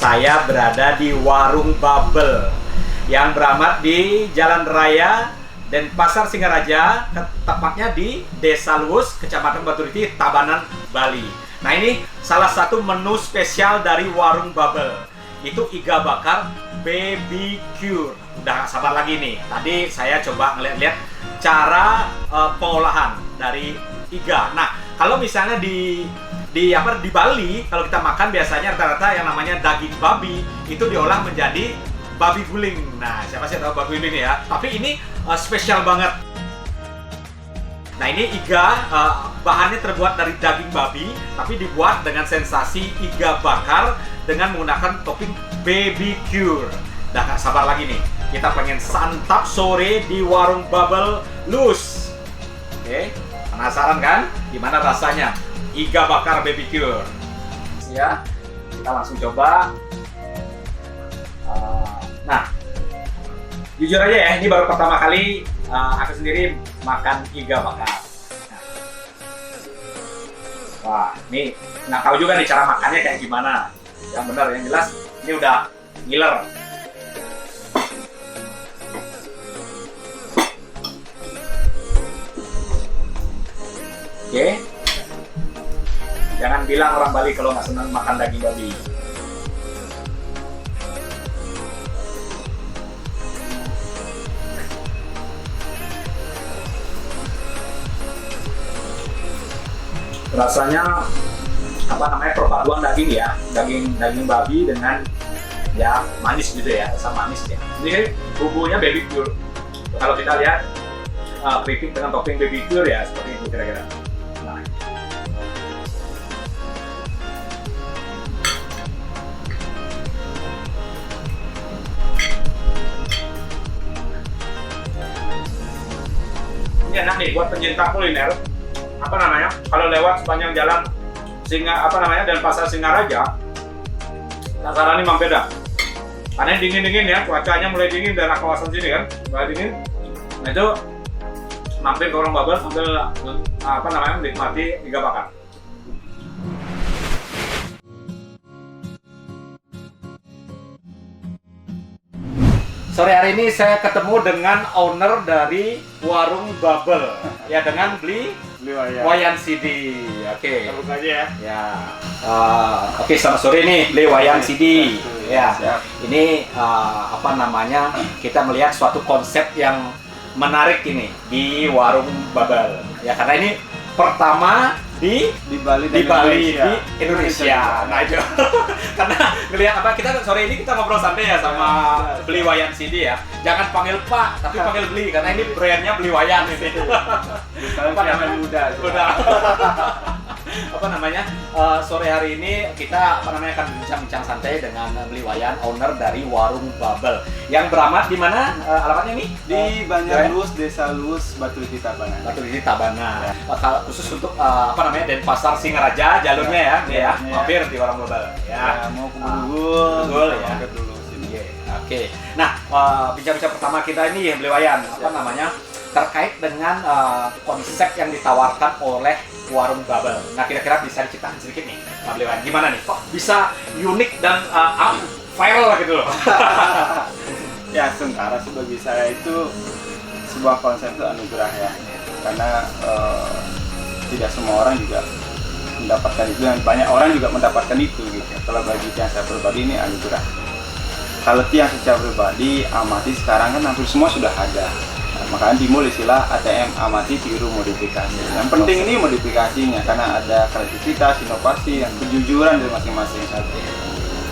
saya berada di Warung Bubble yang beramat di Jalan Raya Denpasar Singaraja, tepatnya di Desa Luwus, Kecamatan Baturiti, Tabanan, Bali. Nah, ini salah satu menu spesial dari Warung Bubble. Itu iga bakar BBQ. Udah gak sabar lagi nih. Tadi saya coba ngeliat-liat cara pengolahan dari iga. Nah, kalau misalnya di Bali, kalau kita makan biasanya rata-rata yang namanya daging babi itu diolah menjadi babi guling. Nah, siapa sih tahu babi guling ya? Tapi ini spesial banget. Nah, ini iga bahannya terbuat dari daging babi, tapi dibuat dengan sensasi iga bakar dengan menggunakan topping BBQ. Udah gak sabar lagi nih. Kita pengen santap sore di Warung Bubble Luwus. Oke, penasaran kan? Gimana rasanya iga bakar BBQ? Ya, kita langsung coba. Nah, jujur aja ya, ini baru pertama kali aku sendiri makan iga bakar. Wah, ini nggak tahu juga nih cara makannya kayak gimana. Yang benar, yang jelas ini udah ngiler. Oke, jangan bilang orang Bali kalau nggak senang makan daging babi. Rasanya apa namanya, perpaduan daging ya, daging babi dengan ya manis gitu ya, rasa manis ya. Ini bumbunya BBQ. Kalau kita lihat keripik dengan topping BBQ ya seperti itu kira-kira. Nah. Ini enak nih buat pencinta kuliner. Apa namanya, kalau lewat sepanjang jalan Denpasar Singaraja, tak sarani mampir dah. Karena dingin-dingin ya, cuacanya mulai dingin daerah kawasan sini kan, mulai dingin. Nah itu mampir ke Warung Bubble sambil menikmati iga bakar. Sore hari ini saya ketemu dengan owner dari Warung Bubble, ya, dengan Bli Wayan Sidi. Oke. Kita buka aja ya. Ya. Oke, selamat sore nih Bli Wayan Sidi. Ya. Ini kita melihat suatu konsep yang menarik ini di Warung Bubble. Ya, karena ini pertama di Bali di Indonesia. Nah itu karena ngelihat kita sore ini kita ngobrol santai ya sama Bli Wayan Sidi ya. Jangan panggil Pak, tapi panggil Bli karena ini brandnya Bli Wayan ini. Apa namanya muda. Sore hari ini kita akan bincang-bincang santai dengan Bli Wayan, owner dari Warung Bubble yang beramat di mana alamatnya nih? Di Banjar Luwus, Desa Luwus, Baturiti, Tabanan. Baturiti, Tabanan. Khusus untuk Denpasar Singaraja jalurnya ya, mampir di Warung Bubble. Ya, mau ke Bugul ya. Mampir dulu sini. Oke. Nah, bincang-bincang pertama kita ini Bli Wayan, terkait dengan konsep yang ditawarkan oleh Warung Bubble. Nah, kira-kira bisa diceritakan sedikit nih, Pak Bli Wayan, gimana nih? Kok bisa unik dan viral gitu loh? Ya, sementara bagi saya itu sebuah konsep itu anugerah ya, karena tidak semua orang juga mendapatkan itu dan banyak orang juga mendapatkan itu gitu. Kalau bagi yang saya pribadi ini anugerah. Kalau yang secara pribadi amati sekarang kan hampir semua sudah ada. Makanya dimulai istilah ATM, amati, tiru, modifikasi. Yang penting ini modifikasinya karena ada kreativitas, inovasi, dan kejujuran dari masing-masing.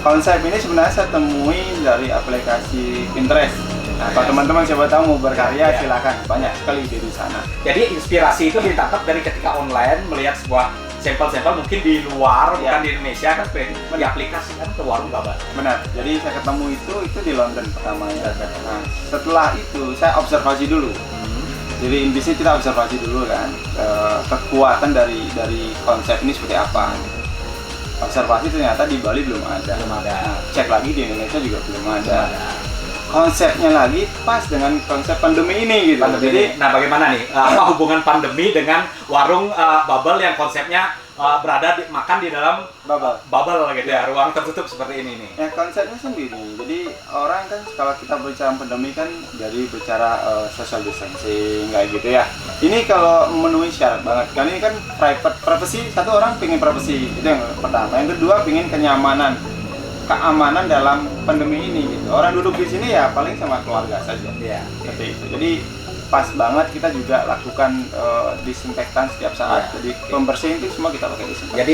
Konsep ini sebenarnya saya temui dari aplikasi Pinterest. Nah, kalau teman-teman siapa tahu mau berkarya silakan, banyak sekali di sana. Jadi inspirasi itu ditangkap dari ketika online melihat sebuah sampel-sampel mungkin di luar, bukan di Indonesia kan, diaplikasikan ke Warung Bubble. Benar. Jadi saya ketemu itu di London pertamanya. Nah, setelah itu saya observasi dulu. Jadi intinya kita observasi dulu kan, kekuatan dari konsep ini seperti apa. Observasi ternyata di Bali belum ada. Cek lagi di Indonesia juga belum ada. Konsepnya lagi pas dengan konsep pandemi ini gitu. Jadi, nah bagaimana nih? Apa hubungan pandemi dengan Warung Bubble yang konsepnya berada makan di dalam bubble gitu ya, ruang tertutup seperti ini nih. Ya konsepnya sendiri. Jadi orang kan kalau kita bicara pandemi kan dari bicara social distancing kayak gitu ya. Ini kalau memenuhi syarat banget. Kan ini kan privacy, satu orang pengen privacy itu yang pertama. Yang kedua pengen keamanan dalam pandemi ini gitu. Orang duduk di sini ya paling sama keluarga saja. Iya. Seperti itu. Jadi pas banget kita juga lakukan disinfektan setiap saat. Jadi pembersihan itu semua kita pakai disinfektan. Jadi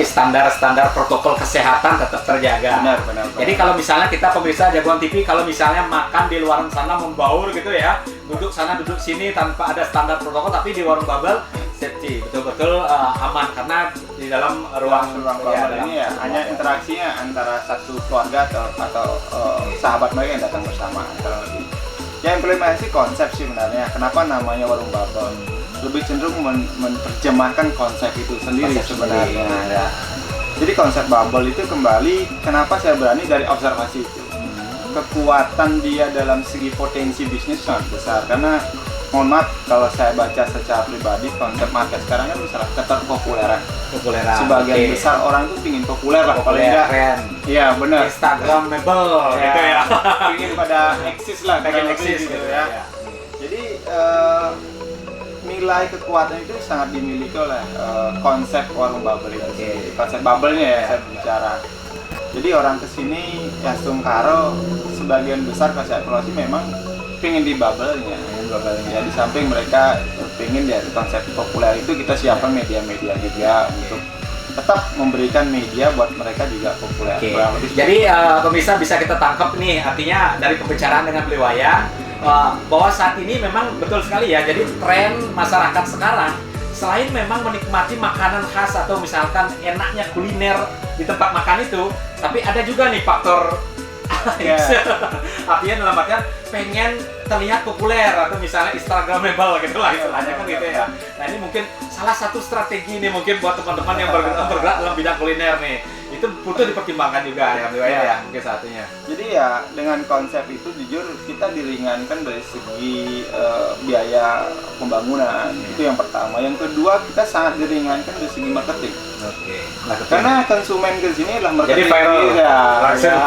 standar protokol kesehatan tetap terjaga. Benar. Jadi kalau misalnya kita pemirsa Jagoan TV, kalau misalnya makan di luar sana membaur gitu ya, duduk sana duduk sini tanpa ada standar protokol, tapi di warung bubble safety, betul-betul aman karena di dalam ruang bubble ini ya hanya interaksinya antara satu keluarga atau sahabat mereka yang datang bersama antara lebih. Ya implementasi konsep sih sebenarnya. Kenapa namanya warung bubble? Lebih cenderung menerjemahkan konsep itu sendiri sebenarnya. Ya. Jadi konsep bubble itu kembali, kenapa saya berani dari observasi itu. Kekuatan dia dalam segi potensi bisnis sangat besar. Karena mohon maaf kalau saya baca secara pribadi konsep market sekarang kan misalnya keterpopuleran. Sebagian besar orang tuh pingin populer lah, paling enggak keren. Iya benar. Instagramable gitu ya. Pingin pada eksis lah, pengen eksis gitu ya. Jadi nilai kekuatan itu sangat dimiliki oleh konsep warung bubble itu. Konsep bubble-nya ya saya bicara. Jadi orang kesini ya Sungkaro sebagian besar kalau saya evaluasi memang pingin di bubble-nya. Ya di samping mereka pingin dari konsep populer itu kita siapkan media-media juga untuk tetap memberikan media buat mereka juga populer. Jadi pemirsa bisa kita tangkap nih, artinya dari pembicaraan dengan beliau ya bahwa saat ini memang betul sekali ya. Jadi tren masyarakat sekarang selain memang menikmati makanan khas atau misalkan enaknya kuliner di tempat makan itu, tapi ada juga nih faktor artinya dalam artian pengen terlihat populer atau misalnya Instagramable gitu lah istilahnya kan gitu ya. Nah ini mungkin salah satu strategi nih mungkin buat teman-teman yang bergerak dalam bidang kuliner nih, itu butuh dipertimbangkan juga ya mungkin satunya. Jadi ya dengan konsep itu jujur kita diringankan dari segi biaya pembangunan, itu yang pertama. Yang kedua kita sangat diringankan dari segi marketing. Karena konsumen ke sini adalah marketing. Jadi viral langsung.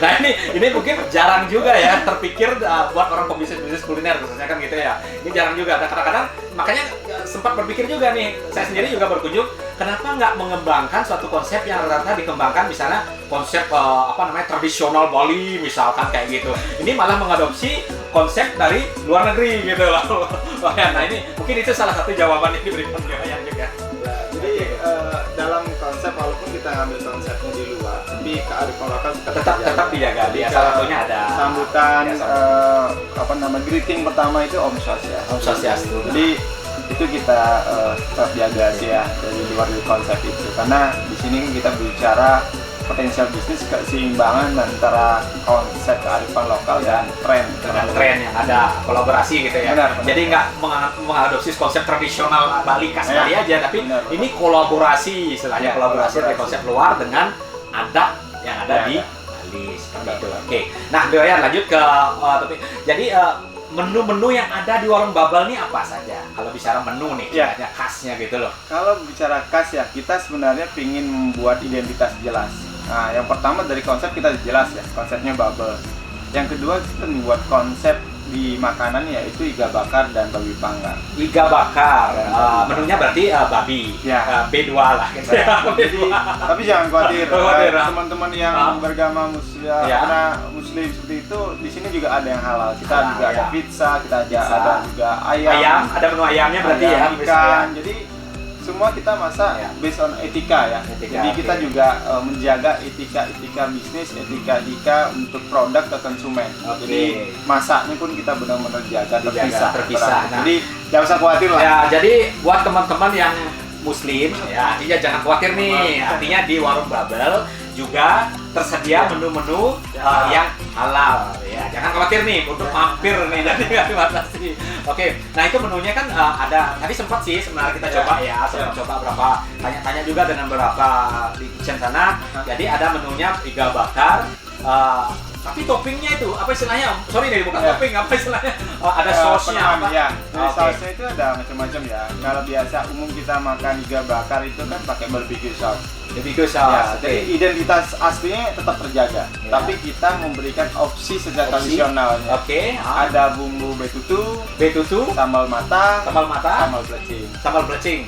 Nah ini mungkin jarang juga ya terpikir buat orang pebisnis kuliner khususnya kan gitu ya. Ini jarang juga. Dan kadang-kadang makanya sempat berpikir juga nih, saya sendiri juga berkunjung, kenapa nggak mengembangkan suatu konsep yang rata-rata dikembangkan misalnya konsep tradisional Bali misalkan kayak gitu. Ini malah mengadopsi konsep dari luar negeri gitu loh. Nah ini mungkin itu salah satu jawaban yang diberikan Yohayan juga. Jadi dalam konsep walaupun kita ngambil konsepnya di luar, tapi kearifan lokal tetap dijaga. Di salah satunya ada sambutan greeting pertama itu Om Swastiastu. Jadi itu kita tetap jaga sih ya dari luar konsep itu, karena di sini kita bicara potensial bisnis, keseimbangan antara konsep kearifan lokal dan tren yang ada kolaborasi gitu ya. Benar. Jadi nggak mengadopsi konsep tradisional Bali khas Bali aja, tapi ini kolaborasi istilahnya, kolaborasi dari konsep luar dengan adat yang ada di Bali seperti itu. Oke. Nah, Yohayan lanjut ke topik. Jadi menu-menu yang ada di warung bubble nih apa saja? Kalau bicara menu nih, khasnya gitu loh. Kalau bicara khas ya, kita sebenarnya ingin membuat identitas jelas. Nah, yang pertama dari konsep kita jelas ya, konsepnya bubble. Yang kedua kita membuat konsep di makanan yaitu iga bakar dan babi panggang. Iga bakar, menunya berarti babi, B2 lah gitu ya. Tapi jangan khawatir, teman-teman yang beragama muslim seperti itu, di sini juga ada yang halal. Kita juga ada pizza, kita ada juga ayam, ada menu ayamnya berarti ikan. Jadi semua kita masak based on etika ya. Jadi kita juga menjaga etika bisnis, etika untuk produk ke konsumen. Jadi masaknya pun kita benar-benar jaga terpisah. Nah, jadi jangan usah khawatir lah. Ya, jadi buat teman-teman yang muslim ya artinya jangan khawatir nih. Artinya di warung bubble juga tersedia menu-menu yang halal ya. Jangan khawatir nih untuk mampir nih, jadi nggak dibatasi. Oke, nah itu menunya kan ada, tadi sempat sih sebenarnya kita coba ya, coba berapa, tanya-tanya juga dengan beberapa di kitchen sana. Jadi ada menunya iga bakar, Tapi toppingnya itu apa istilahnya? Sorry nih, bukan Ya. topping, apa istilahnya? Oh, ada sausnya apa? Ya, dari Oke. sausnya itu ada macam-macam ya. Kalau biasa umum kita makan iga bakar itu kan pakai barbecue sauce. Barbecue Ya, sauce. jadi Oke. identitas aslinya tetap terjaga. Ya. Tapi kita memberikan opsi secara Opsi. tradisionalnya. Oke. Ada bumbu betutu, betutu, sambal mata, sambal mata, sambal belecing. sambal belecing.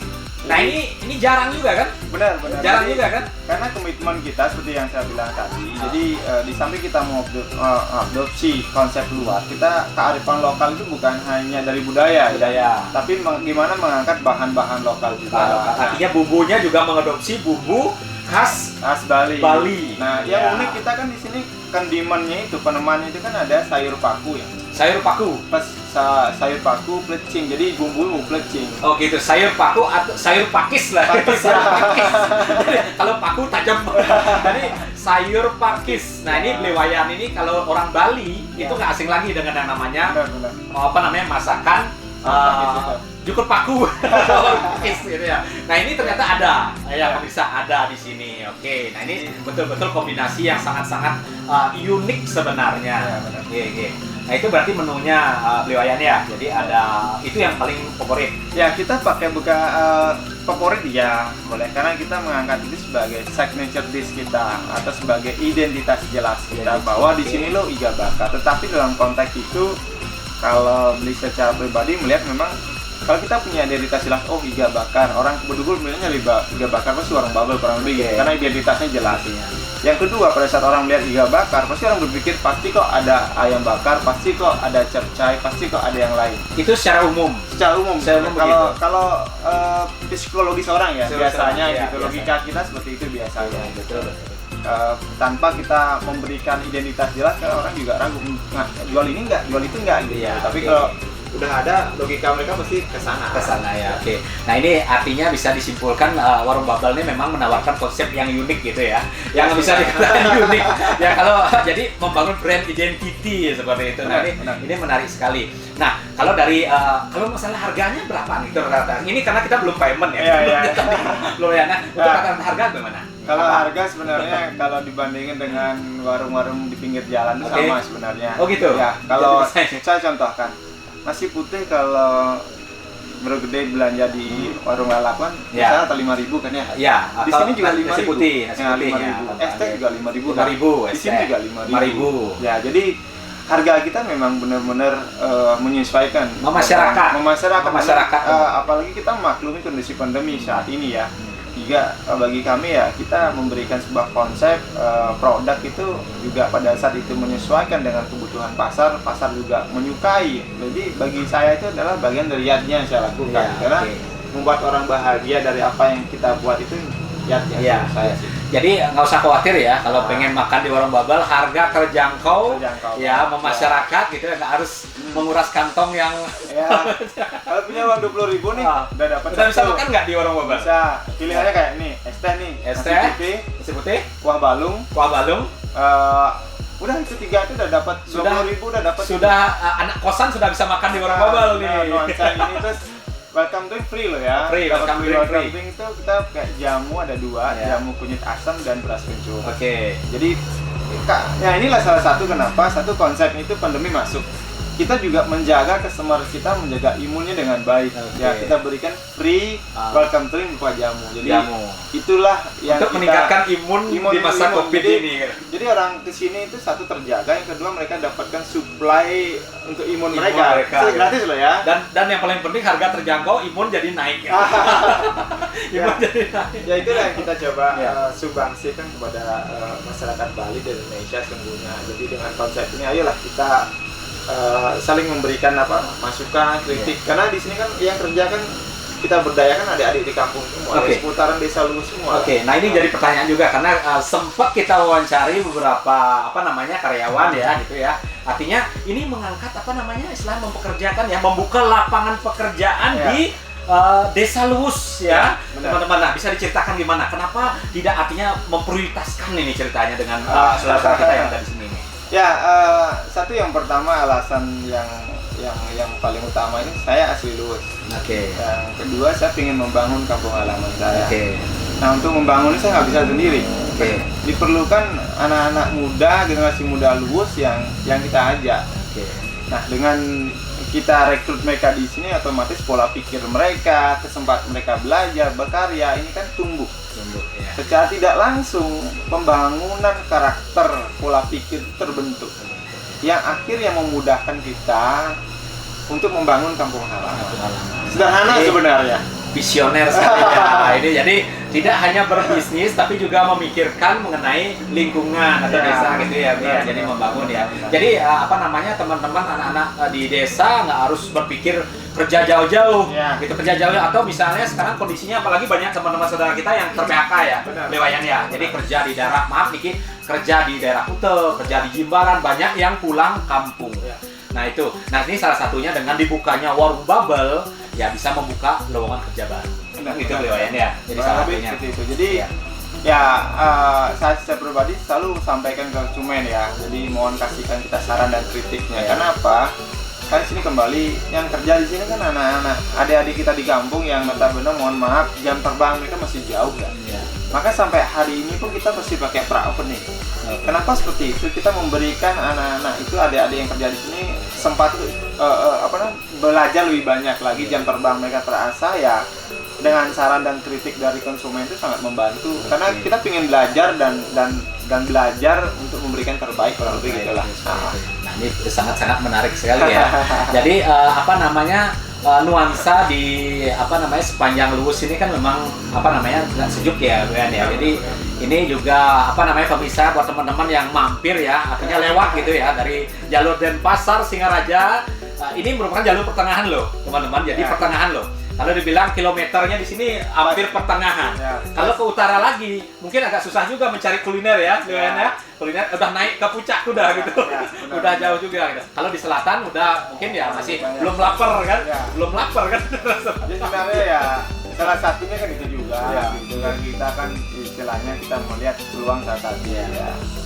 Nah, ini jarang juga kan? Benar. Jarang Jadi, juga kan? karena komitmen kita seperti yang saya bilang tadi. Jadi di samping kita mau adopsi konsep luar, kita kearifan lokal itu bukan hanya dari budaya, Budaya. tapi gimana mengangkat bahan-bahan lokal juga. Artinya bumbunya juga mengadopsi bumbu khas Khas Bali. Bali. Nah, Ya. yang unik kita kan di sini kondimennya itu penemannya itu kan ada sayur paku ya. sayur paku. Pas sayur paku plecing, jadi bumbu plecing. Oh gitu, sayur paku atau sayur pakis lah. Pakis. Sayur pakis. Jadi, kalau paku tajam. Jadi sayur pakis. Nah ini belewayan ini kalau orang Bali itu nggak asing lagi dengan yang namanya Benar. apa namanya masakan Pakis itu. jukur paku. Pakis gitu ya. Nah ini ternyata ada, ya bisa ada di sini. Oke, nah ini betul-betul kombinasi yang sangat-sangat unik sebenarnya. Ya, benar. Oke. Nah itu berarti menunya belewayan ya. Jadi ada itu yang paling favorit. Ya, kita pakai buka favorit ya boleh, karena kita mengangkat itu sebagai signature dish kita atau sebagai identitas jelas kita bahwa di sini lo iga bakar. Tetapi dalam konteks itu kalau beli secara pribadi melihat memang kalau kita punya identitas jelas, oh iga bakar, orang Bedugul melihatnya iga bakar pasti orang Babel kurang lebih gitu, karena identitasnya jelas. Yang kedua, pada saat orang melihat iga bakar, pasti orang berpikir pasti kok ada ayam bakar, pasti kok ada capcay, pasti kok ada yang lain. Itu secara umum. Secara umum, Secara umum kalau psikologis orang ya biasanya ya, gitu, biasanya. logika kita seperti itu biasanya. Betul. Tanpa kita memberikan identitas jelas, kan orang juga ragu, nah jual ini enggak, jual itu enggak gitu. Iya, Tapi oke. kalau udah ada, logika mereka pasti ke sana. Ke sana ya. Oke. Nah, ini artinya bisa disimpulkan warung Babel ini memang menawarkan konsep yang unik gitu ya. Yang bisa dikatakan unik. Ya kalau jadi membangun brand identity seperti itu. Nah, Benar. ini menarik sekali. Nah, kalau dari kalau masalah harganya berapa nih rata-rata? Ini karena kita belum payment ya. Iya. Belum ya. Nah, untuk rata-rata harga bagaimana? Kalau harga sebenarnya kalau dibandingin dengan warung-warung di pinggir jalan itu Oke. sama sebenarnya. Oh, gitu? Ya, kalau Jadi, saya contohkan, nasi putih kalau Gede belanja di warung lalapan Ya. misalnya 5.000 kan ya. Ya, Di sini juga nasi 5.000. putih, nasi Ya, putih 5.000. ya. Es teh juga 5.000. 5.000, Di sini es teh. juga 5.000. 5.000. Ya, jadi harga kita memang benar-benar menyesuaikan Memasyarakat. apalagi kita memaklumi kondisi pandemi saat ini ya. Juga bagi kami ya, kita memberikan sebuah konsep produk itu juga pada saat itu menyesuaikan dengan kebutuhan pasar juga menyukai. Jadi bagi saya itu adalah bagian dari yatnya yang saya lakukan, Ya, karena oke. membuat orang bahagia dari apa yang kita buat itu yatnya. Iya. Saya sih. Jadi nggak usah khawatir ya kalau Nah. pengen makan di warung Babel, harga terjangkau, Terjangkau. ya memasyarakat gitu ya, nggak harus menguras kantong yang Ya, kalau punya uang 20.000 nih, Ah. udah dapat udah bisa satu. makan nggak di warung Babel? Bisa. Pilihannya kayak nih, es teh nih, Es nasi teh, putih, nasi putih, kuah balung. kuah balung, Udah itu 3 itu udah dapat 20.000 udah dapat. sudah anak kosan sudah bisa makan di warung Babel nih. Nuansa ini terus welcome drink free loh ya. Free, welcome drink free. Drink itu kita kayak jamu ada 2, Ya. jamu kunyit asam dan beras kencur. Oke. Jadi ya inilah salah satu kenapa satu konsep itu pandemi masuk. Kita juga menjaga customer kita, menjaga imunnya dengan baik. Oke. Ya, kita berikan free welcome drink berupa jamu. Jadi Jamu. itulah yang Untuk kita meningkatkan imun di masa Covid Jadi- ini. Jadi orang kesini itu satu terjaga, yang kedua mereka dapatkan supply untuk imun Imun mereka. mereka, Itu ya. gratis loh ya. Dan yang paling penting harga terjangkau, imun jadi naik. Imun Ya. jadi naik. Ya itulah yang kita coba Ya. sumbangsikan kepada masyarakat Bali dan Indonesia sesungguhnya. Jadi dengan konsep ini ayolah kita saling memberikan masukan, kritik. Karena di sini kan yang kerja kan kita berdayakan adik-adik di kampung semua, Oke. di seputaran desa lu semua. Oke, nah ini jadi pertanyaan juga karena sempat kita wawancari beberapa karyawan ya gitu ya. Artinya ini mengangkat istilah mempekerjakan ya, membuka lapangan pekerjaan Ya. di Desa Luwus ya, benar. teman-teman. Nah, bisa diceritakan gimana? Kenapa tidak artinya memprioritaskan ini ceritanya dengan saudara kita yang ada di sini nih? Ya, satu yang pertama alasan yang paling utama ini saya asli Luwus. Oke. Yang kedua saya ingin membangun kampung halaman saya. Oke. Nah untuk membangun ini saya nggak bisa sendiri. Oke. Diperlukan anak-anak muda, generasi muda Luwus yang kita ajak. Oke. Nah, dengan kita rekrut mereka di sini, otomatis pola pikir mereka, kesempatan mereka belajar, berkarya ini kan tumbuh. Ya. Secara tidak langsung pembangunan karakter, pola pikir terbentuk. Yang akhirnya memudahkan kita untuk membangun kampung halaman. Sederhana sebenarnya. Visioner sekali ya ini, jadi tidak hanya berbisnis tapi juga memikirkan mengenai lingkungan atau desa gitu ya, jadi membangun ya. Jadi apa namanya, teman-teman anak-anak di desa nggak harus berpikir kerja jauh-jauh gitu, kerja jauh, atau misalnya sekarang kondisinya apalagi banyak teman-teman saudara kita yang ter-PHK ya, Lewayan ya. Jadi kerja di daerah, maaf Niki, kerja di daerah Kute, kerja di Jimbaran, banyak yang pulang kampung. Nah itu, nah ini salah satunya dengan dibukanya warung Bubble ya bisa membuka lowongan kerja baru. Gitu Lewayan ya. Jadi salah satunya. Itu. Jadi saya secara pribadi selalu sampaikan ke konsumen ya. Jadi mohon kasihkan kita saran dan kritiknya. Kenapa? Kan sini kembali yang kerja di sini kan anak-anak, adik-adik kita di kampung yang notabene mohon maaf jam terbang mereka masih jauh kan. Maka sampai hari ini pun kita mesti pakai pra-opening. Kenapa seperti itu? Kita memberikan anak-anak itu, adik-adik yang kerja di sini sempat belajar lebih banyak lagi, jam terbang mereka terasa ya. Dengan saran dan kritik dari konsumen itu sangat membantu karena kita ingin belajar dan belajar untuk memberikan terbaik, kurang lebih gitulah. Nah ini sangat-sangat menarik sekali ya. Jadi nuansa di sepanjang Luwus ini kan memang nggak sejuk ya, Buan ya. Jadi ini juga pemirsa buat teman-teman yang mampir ya, artinya lewat gitu ya dari jalur Denpasar Singaraja. Ini merupakan jalur pertengahan loh, teman-teman. Jadi pertengahan loh. Kalau dibilang kilometernya di sini hampir pertengahan. Kalau ke utara lagi, mungkin agak susah juga mencari kuliner ya, kuliner udah naik ke puncak udah gitu, udah jauh juga. Gitu. Kalau di selatan udah mungkin ya masih belum lapar kan, belum lapar kan. Jadi sebenarnya ya salah satunya kan itu juga. Gitu kan kita kan istilahnya kita melihat peluang salah satunya.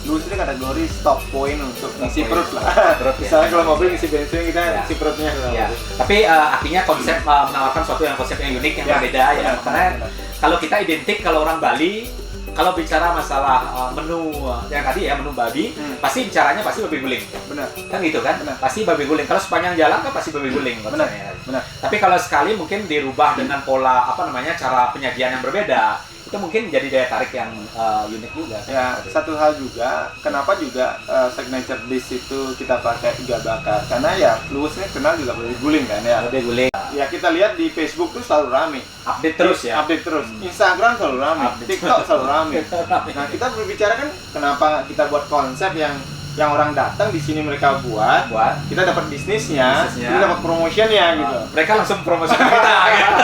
Luwus ini kategori stop point untuk ngisi perut lah. Misalnya kalau mobil ngisi bensin kita ngisi perutnya. Tapi artinya konsep menawarkan konsep yang unik, yang berbeda ya. Karena kalau kita identik, kalau orang Bali, kalau bicara masalah menu yang tadi ya, menu babi, pasti bicaranya pasti babi guling. Benar. Kan gitu kan? Pasti babi guling. Kalau sepanjang jalan kan pasti babi guling. Benar. Tapi kalau sekali mungkin dirubah dengan pola cara penyajian yang berbeda, itu mungkin jadi daya tarik yang unik juga. Ya, satu hal juga, kenapa juga signature dish itu kita pakai iga bakar? Karena ya Luwus ini kenal juga babi guling kan ya. Babi guling. Ya kita lihat di Facebook tuh selalu rame. Update terus ya. Update terus. Instagram selalu rame. TikTok selalu rame. Nah kita berbicara kan kenapa kita buat konsep yang orang datang di sini mereka buat, kita dapat bisnisnya, kita dapat promotionnya gitu. Mereka langsung promosi kita. Gitu.